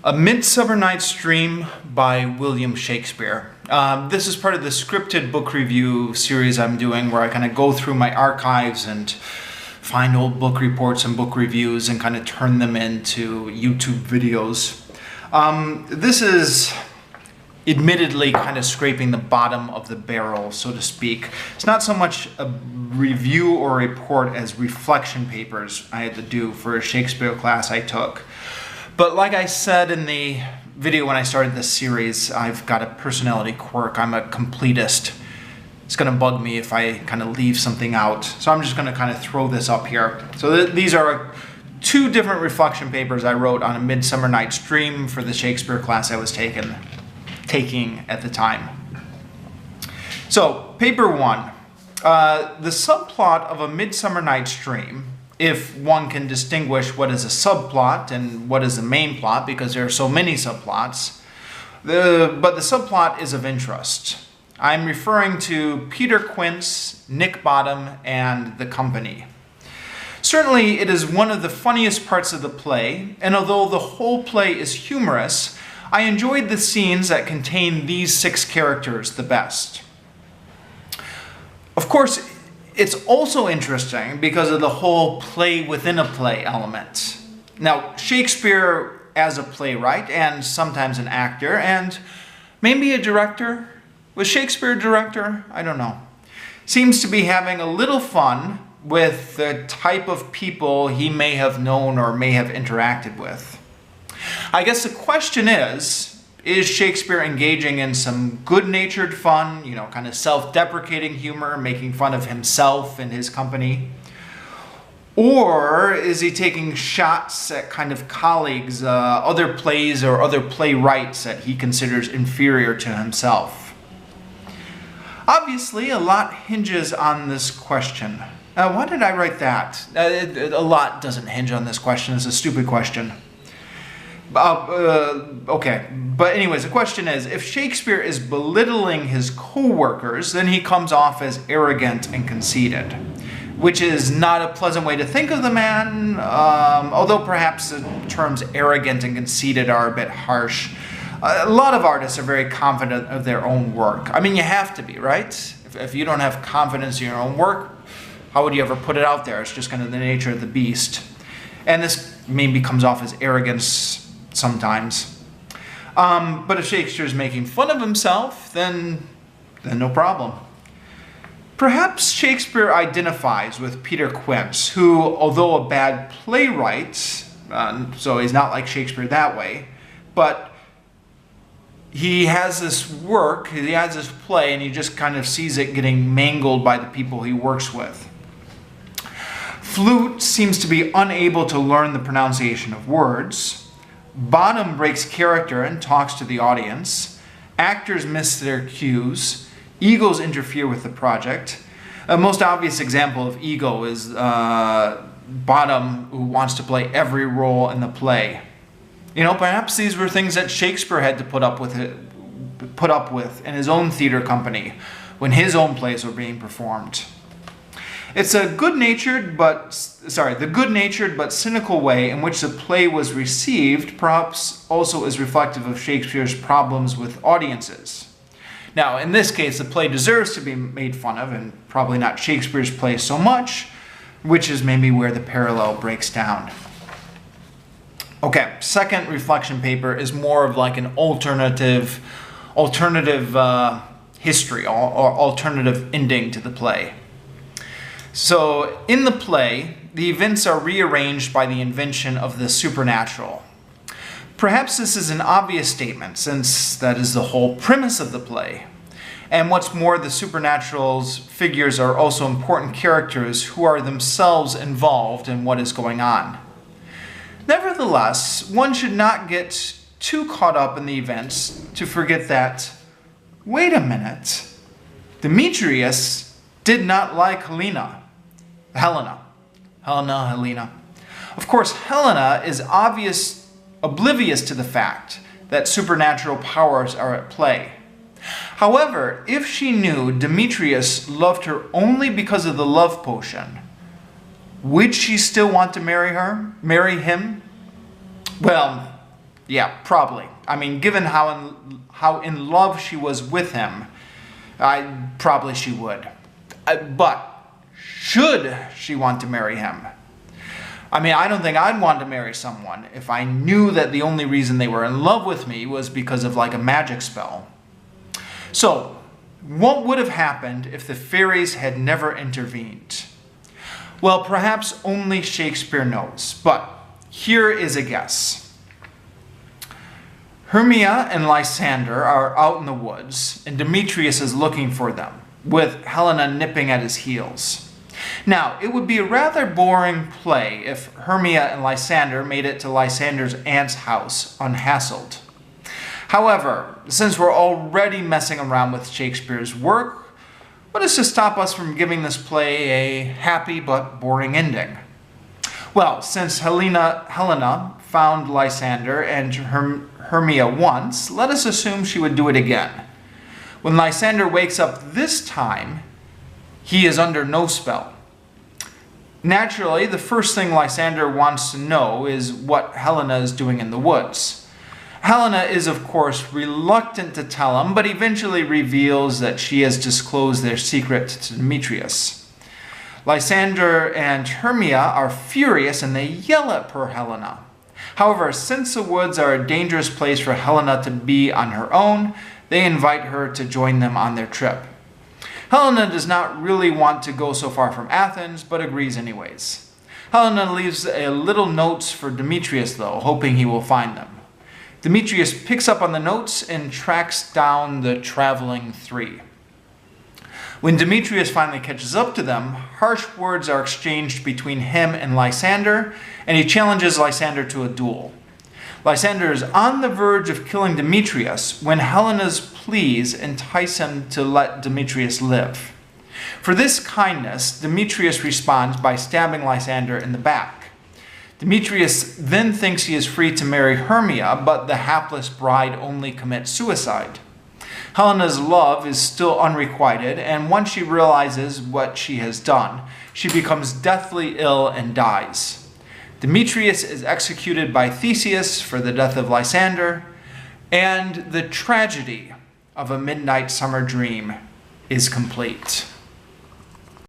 A Midsummer Night's Dream by William Shakespeare. This is part of the scripted book review series I'm doing where I kind of go through my archives and find old book reports and book reviews and kind of turn them into YouTube videos. This is admittedly kind of scraping the bottom of the barrel, so to speak. It's not so much a review or report as reflection papers I had to do for a Shakespeare class I took. But like I said in the video when I started this series, I've got a personality quirk. I'm a completist. It's going to bug me if I kind of leave something out. So I'm just going to kind of throw this up here. So these are two different reflection papers I wrote on A Midsummer Night's Dream for the Shakespeare class I was taking at the time. So, paper one. The subplot of A Midsummer Night's Dream, if one can distinguish what is a subplot and what is the main plot, because there are so many subplots, but the subplot is of interest. I'm referring to Peter Quince, Nick Bottom, and the company. Certainly, it is one of the funniest parts of the play, and although the whole play is humorous, I enjoyed the scenes that contain these 6 characters the best. Of course, it's also interesting because of the whole play within a play element. Now, Shakespeare as a playwright and sometimes an actor and maybe a director, was Shakespeare a director? I don't know. Seems to be having a little fun with the type of people he may have known or may have interacted with. I guess the question is Shakespeare engaging in some good-natured fun, kind of self-deprecating humor, making fun of himself and his company? Or is he taking shots at kind of colleagues, other plays or other playwrights that he considers inferior to himself? Obviously, a lot hinges on this question. Why did I write that? A lot doesn't hinge on this question. It's a stupid question. Okay, but anyways, the question is, if Shakespeare is belittling his co-workers, then he comes off as arrogant and conceited, which is not a pleasant way to think of the man, although perhaps the terms arrogant and conceited are a bit harsh. A lot of artists are very confident of their own work. I mean, you have to be, right? If you don't have confidence in your own work, how would you ever put it out there? It's just kind of the nature of the beast. And this maybe comes off as arrogance sometimes. But if Shakespeare's making fun of himself, then no problem. Perhaps Shakespeare identifies with Peter Quince, who, although a bad playwright, so he's not like Shakespeare that way, but he has this work, he has this play, and he just kind of sees it getting mangled by the people he works with. Flute seems to be unable to learn the pronunciation of words. Bottom breaks character and talks to the audience. Actors miss their cues. Egos interfere with the project. A most obvious example of ego is Bottom, who wants to play every role in the play. Perhaps these were things that Shakespeare had to put up with in his own theater company when his own plays were being performed. It's the good-natured but cynical way in which the play was received perhaps also is reflective of Shakespeare's problems with audiences. Now, in this case, the play deserves to be made fun of, and probably not Shakespeare's play so much, which is maybe where the parallel breaks down. Okay, second reflection paper is more of like an alternative history or alternative ending to the play. So, in the play, the events are rearranged by the invention of the supernatural. Perhaps this is an obvious statement, since that is the whole premise of the play. And what's more, the supernatural's figures are also important characters who are themselves involved in what is going on. Nevertheless, one should not get too caught up in the events to forget that, wait a minute, Demetrius did not like Helena. Of course, Helena is oblivious to the fact that supernatural powers are at play. However, if she knew Demetrius loved her only because of the love potion, would she still want to marry him? Well, Yeah, probably. I mean, given how in love she was with him, probably she would. But should she want to marry him? I mean, I don't think I'd want to marry someone if I knew that the only reason they were in love with me was because of like a magic spell. So, what would have happened if the fairies had never intervened? Well, perhaps only Shakespeare knows, but here is a guess. Hermia and Lysander are out in the woods, and Demetrius is looking for them, with Helena nipping at his heels. Now, it would be a rather boring play if Hermia and Lysander made it to Lysander's aunt's house unhassled. However, since we're already messing around with Shakespeare's work, what is to stop us from giving this play a happy but boring ending? Well, since Helena found Lysander and Hermia once, let us assume she would do it again. When Lysander wakes up this time, he is under no spell. Naturally, the first thing Lysander wants to know is what Helena is doing in the woods. Helena is, of course, reluctant to tell him, but eventually reveals that she has disclosed their secret to Demetrius. Lysander and Hermia are furious and they yell at poor Helena. However, since the woods are a dangerous place for Helena to be on her own, they invite her to join them on their trip. Helena does not really want to go so far from Athens, but agrees anyways. Helena leaves a little notes for Demetrius, though, hoping he will find them. Demetrius picks up on the notes and tracks down the traveling three. When Demetrius finally catches up to them, harsh words are exchanged between him and Lysander, and he challenges Lysander to a duel. Lysander is on the verge of killing Demetrius when Helena's pleas entice him to let Demetrius live. For this kindness, Demetrius responds by stabbing Lysander in the back. Demetrius then thinks he is free to marry Hermia, but the hapless bride only commits suicide. Helena's love is still unrequited, and once she realizes what she has done, she becomes deathly ill and dies. Demetrius is executed by Theseus for the death of Lysander, and the tragedy of A Midnight Summer Dream is complete.